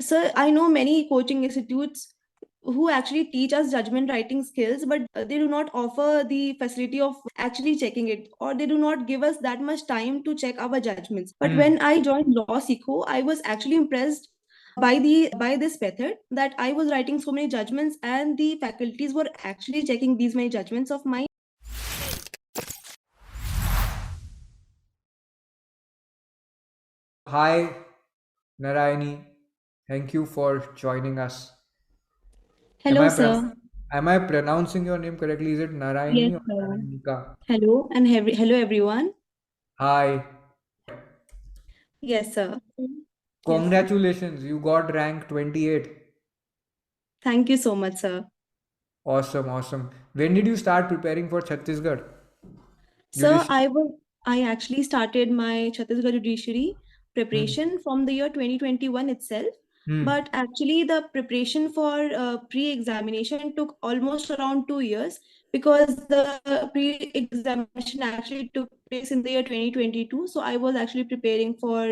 So I know many coaching institutes who actually teach us judgment writing skills, but they do not offer the facility of actually checking it, or they do not give us that much time to check our judgments. But when I joined LawSikho, I was actually impressed by this method, that I was writing so many judgments and the faculties were actually checking these many judgments of mine. Hi, Narayani. Thank you for joining us. Am Hello, I sir. am I pronouncing your name correctly? Is it Yes, Narayani or sir. Narayanika? Hello, and hello, everyone. Hi. Yes, sir. Yes, sir. Congratulations, you got rank 28. Thank you so much, sir. Awesome, awesome. When did you start preparing for Chhattisgarh So Judiciary? I actually started my Chhattisgarh Judiciary Hmm. preparation from the year 2021 itself. Hmm. But actually, the preparation for pre-examination took almost around 2 years, because the pre-examination actually took place in the year 2022. So I was actually preparing for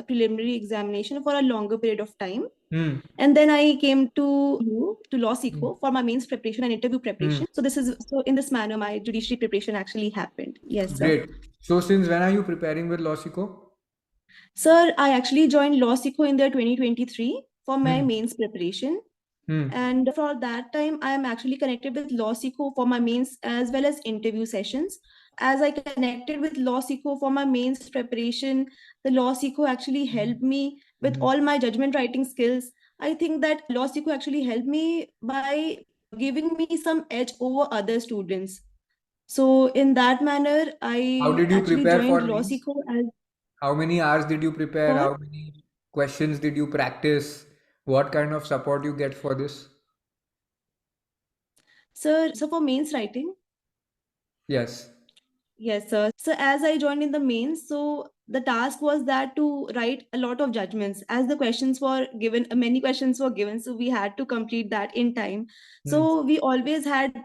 preliminary examination for a longer period of time. Hmm. And then I came to Hmm. LawSikho for my mains preparation and interview Hmm. preparation. So in this manner, my judiciary preparation actually happened. Yes, sir. Great. So since when are you preparing with Losico? Sir, I actually joined LawSikho in the 2023 for my Hmm. mains preparation. Hmm. And for that time, I am actually connected with LawSikho for my mains as well as interview sessions. As I connected with LawSikho for my mains preparation, the LawSikho actually helped me with Hmm. all my judgment writing skills. I think that LawSikho actually helped me by giving me some edge over other students. So in that manner, How I did you actually prepare joined for means? LawSikho as How many hours did you prepare? for How many questions did you practice? What kind of support you get for this? sir. So for mains writing. Yes. Yes, sir. So as I joined in the mains, so the task was that to write a lot of judgments. As the questions were given, many questions were given, so we had to complete that in time. Hmm. So we always had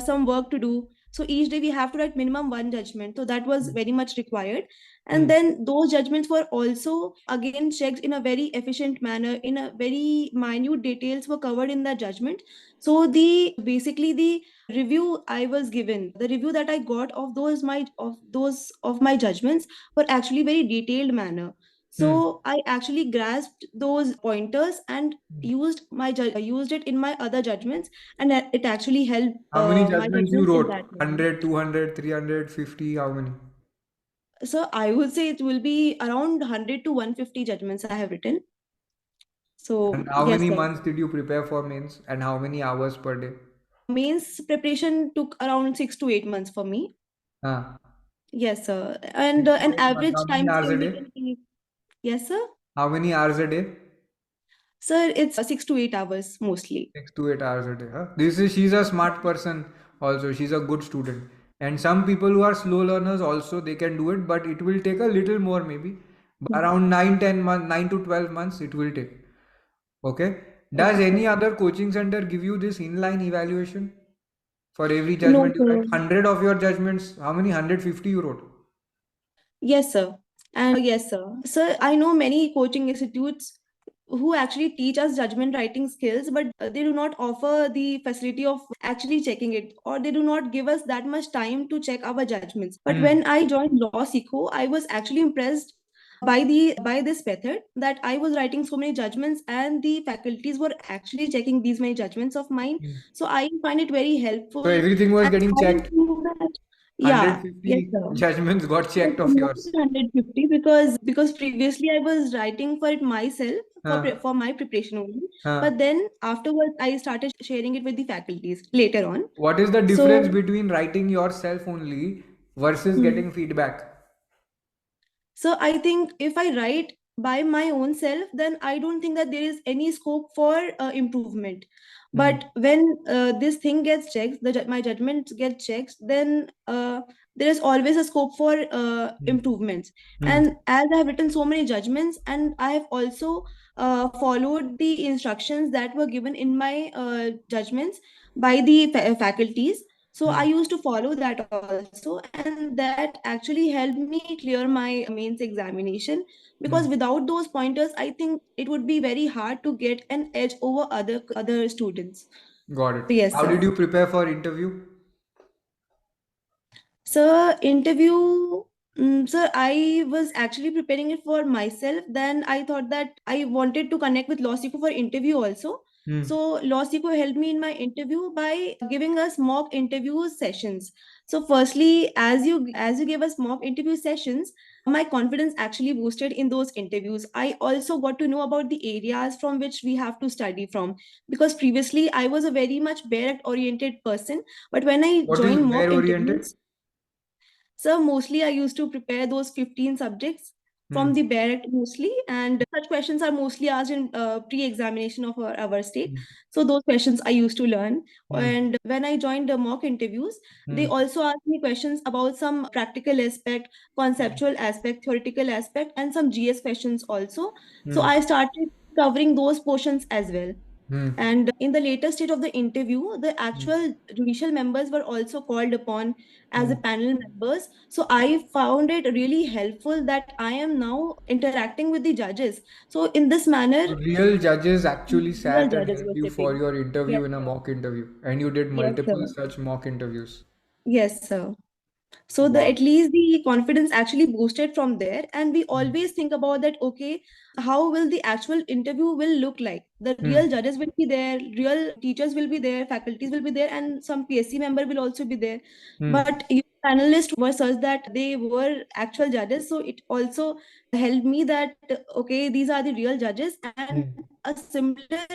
some work to do. So each day we have to write minimum one judgment. So that was Hmm. very much required. And Hmm. then those judgments were also again checked in a very efficient manner. In a very minute details were covered in the judgment. So the basically the review I was given, the review that I got of my judgments were actually very detailed manner. Hmm. So I actually grasped those pointers and used it in my other judgments, and it actually helped How many my judgments you judgments in wrote? that manner. 100, 200, 300, 50? How many? So I would say it will be around 100 to 150 judgments I have written. So And how yes, many sir. months did you prepare for mains? And how many hours per day? Mains preparation took around 6 to 8 months for me. Huh. Yes, sir. Six And to an 8 months. How average many time hours a frame we day? can take. Yes, sir. How many hours a day? Sir, it's 6 to 8 hours mostly. 6 to 8 hours a day. Huh? She's a smart person also. She's a good student. And some people who are slow learners also they can do it, but it will take a little more maybe. But Mhm. around 9 to 10 months, 9 to 12 months it will take. Okay. Does Okay, sir. any other coaching center give you this inline evaluation for every No, judgment you write? sir. 100 of your judgments, how many? 150 you wrote? Yes, sir. And yes, sir. Sir, I know many coaching institutes who actually teach us judgment writing skills, but they do not offer the facility of actually checking it, or they do not give us that much time to check our judgments. But Hmm. when I joined LawSikho, I was actually impressed by this method, that I was writing so many judgments and the faculties were actually checking these many judgments of mine. Hmm. So I find it very So helpful. everything was And getting I checked. feel that, yeah, yes, 150 sir. judgments got It's checked of more yours. than 150, because previously I was writing for it myself Huh. for my preparation only. Huh. But then afterwards I started sharing it with the faculties later on. What is the difference So between writing yourself only versus hmm. getting feedback? So I think if I write by my own self, then I don't think that there is any scope for improvement. Hmm. But when this thing gets checked, my judgment gets checked, then there is always a scope for Hmm. improvements. Hmm. And as I have written so many judgments, and I have also followed the instructions that were given in my judgments by the faculties. So I used to follow that also, and that actually helped me clear my mains examination. Because Hmm. without those pointers, I think it would be very hard to get an edge over other students. Got it. So yes, How sir. did you prepare for interview? So interview, sir, I was actually preparing it for myself. Then I thought that I wanted to connect with LawSikho for interview also. Hmm. So LawSikho helped me in my interview by giving us mock interview sessions. So firstly, as you gave us mock interview sessions, my confidence actually boosted in those interviews. I also got to know about the areas from which we have to study from, because previously I was a very much bare oriented person. But when I What is joined mock where oriented? interviews, so mostly I used to prepare those 15 subjects from the Hmm. Barrett mostly, and such questions are mostly asked in pre-examination of our state. Hmm. So those questions I used to learn. Hmm. And when I joined the mock interviews, they Hmm. also asked me questions about some practical aspect, conceptual aspect, theoretical aspect, and some GS questions also. So Hmm. I started covering those portions as well. Hmm. And in the later stage of the interview, the Hmm. actual judicial members were also called upon as a Hmm. panel members. So I found it really helpful that I am now interacting with the judges. So in this manner, So real judges actually real sat and judges helped were you for sitting. your Yes, interview in a sir. mock interview, and you did Yes, multiple sir. such mock interviews. Yes, sir. So the Wow. at least the confidence actually boosted from there, and we Hmm. always think about that. Okay, how will the actual interview will look like? The Hmm. real judges will be there, real teachers will be there, faculties will be there, and some PSC member will also be there. Hmm. But you panelists were such that they were actual judges, so it also helped me that okay, these are the real judges, and Hmm. a similar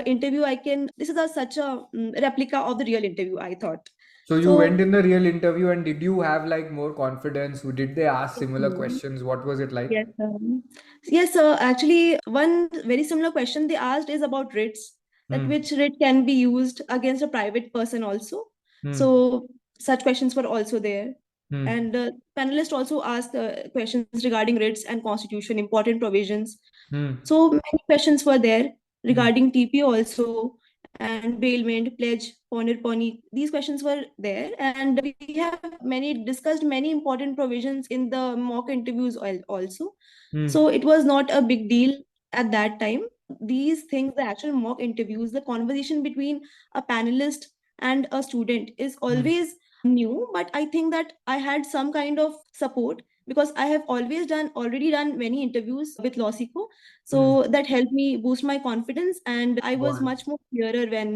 interview I can. This is such a replica of the real interview, I thought. So you went So in the real interview, and did you have like more confidence? Did they ask similar mhm. questions? What was it like? Yes, yes, actually, one very similar question they asked is about writs, that Hmm. which writ can be used against a private person also. Hmm. So such questions were also there. Hmm. And panelists also asked questions regarding writs and constitution, important provisions. Hmm. So many questions were there Hmm. regarding TP also, and bailment, pledge, poner pony. These questions were there, and we have many discussed many important provisions in the mock interviews also. Hmm. So it was not a big deal at that time. These things, the actual mock interviews, the conversation between a panelist and a student is Hmm. always new. But I think that I had some kind of support because I have already done many interviews with LawSikho. Hmm. So that helped me boost my confidence, and I was Got it. much more clearer when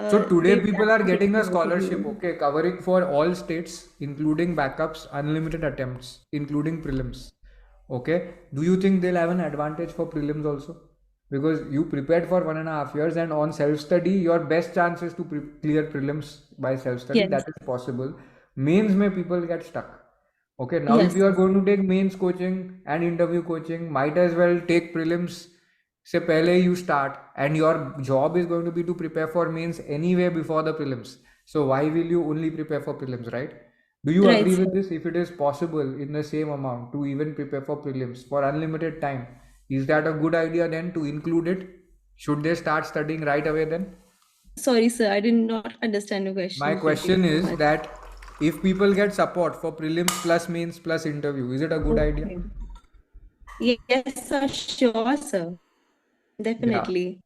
So today they were people are actually getting taking a the scholarship, interview. okay, covering for all states, including backups, unlimited attempts, including prelims. Okay. Do you think they'll have an advantage for prelims also? Because you prepared for 1.5 years, and on self-study, your best chance is to clear prelims by self-study. Yes, That is possible. Mains may people get stuck. Okay, now if yes, you are going to take mains coaching and interview coaching, might as well take prelims से पहले you start, and your job is going to be to prepare for mains anyway before the prelims. So why will you only prepare for prelims, right? Do you right, agree with sir. this? If it is possible in the same amount to even prepare for prelims for unlimited time, is that a good idea then to include it? Should they start studying right away then? Sorry, sir, I did not understand your My question. Repeat question it is once. that if people get support for prelims plus mains plus interview, is it a good idea? Okay. Yes, sir, sure, sir. Yeah. Definitely.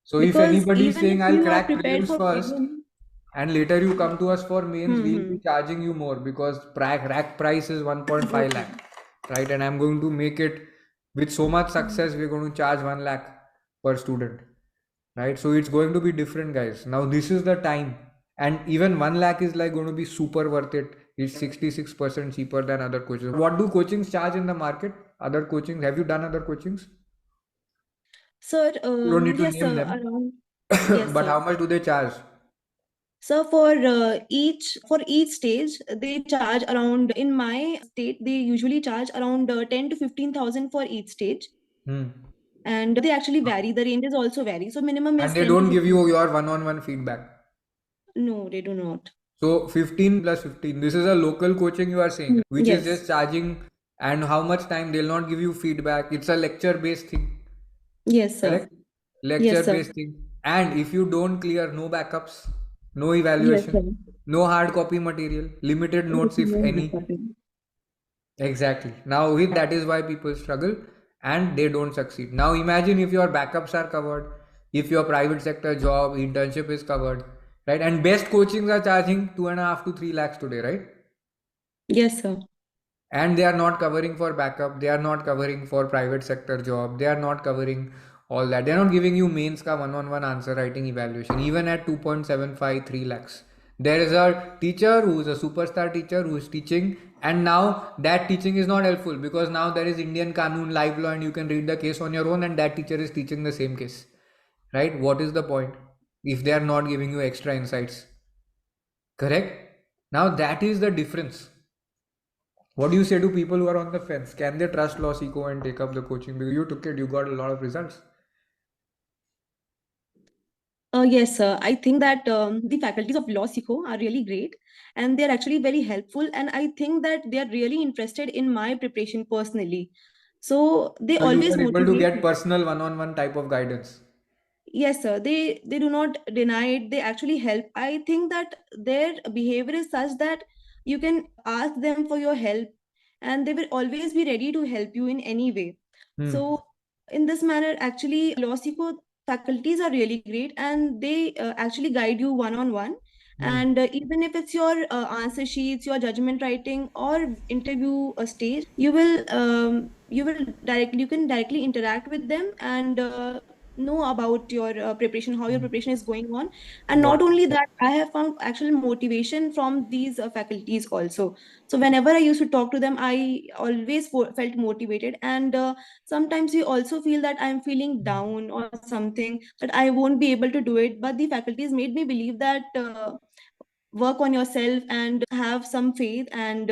So if Because anybody is even if saying I'll you are crack prepared prelims for first prelim, and later you come to us for mains, we'll be hmm, charging you more because rack price is 1.5 okay. lakh, right? And I'm going to make it with so much success, we're going to charge 1 lakh per student, right? So it's going to be different, guys. Now this is the time, and even 1 lakh is like going to be super worth it. It's 66% cheaper than other coaches. What do coachings charge in the market? Other coachings, have you done other coachings? Sir, You don't need to yes, name sir, them. around, yes, But sir. how much do they charge? So for each stage, they charge around, in my state, they usually charge around 10 to 15,000 for each stage. Hmm. And they actually vary. The ranges also vary. So minimum And is they 10 to don't give you 15. your one-on-one feedback. No, they do not. So 15 plus 15. This is a local coaching you are saying, which is Yes. just charging, and how much time they'll not give you feedback. It's a lecture-based thing, Yes, sir. correct? Yes, sir. Lecture-based thing. And if you don't clear, no backups. no Yes, evaluation, sir. no hard copy material, limited notes if any. Exactly. Now, with that is why people struggle and they don't succeed. Now, imagine if your backups are covered, if your private sector job, internship is covered, right? And best coachings are charging 2.5 to 3 lakhs today, right? Yes, sir. And they are not covering for backup, they are not covering for private sector job, they are not covering all that. They are not giving you mains ka one-on-one answer writing evaluation, even at 2.753 lakhs. There is a teacher who is a superstar teacher who is teaching, and now that teaching is not helpful because now there is Indian Kanun live law and you can read the case on your own, and that teacher is teaching the same case, right? What is the point if they are not giving you extra insights? Correct. Now that is the difference. What do you say to people who are on the fence? Can they trust LawSikho and take up the coaching? Because you took it, you got a lot of results. Yes, sir. I think that the faculties of LawSikho are really great and they're actually very helpful. And I think that they're really interested in my preparation personally. So they So you always were able to motivate get me. personal one-on-one type of guidance. Yes, sir. They do not deny it. They actually help. I think that their behavior is such that you can ask them for your help, and they will always be ready to help you in any way. Hmm. So, in this manner, actually, LawSikho faculties are really great, and they actually guide you one on one. Hmm. And even if it's your answer sheets, your judgment writing, or interview stage, you can directly interact with them and know about your preparation, how your Hmm. preparation is going on. And Got not it. only that, I have found actual motivation from these faculties also. So whenever I used to talk to them, I always felt motivated. And sometimes you also feel that I'm feeling down or something, that I won't be able to do it, but the faculties made me believe that work on yourself and have some faith and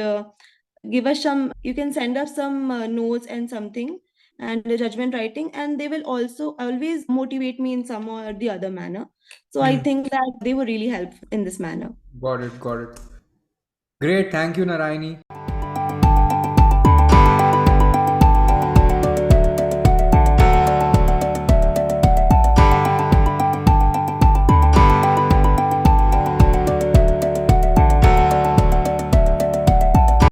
give us some, you can send us some notes and something and the judgment writing, and they will also always motivate me in some or the other manner. So I Hmm. think that they were really helpful in this manner. Got it. Got it. Great. Thank you, Narayani.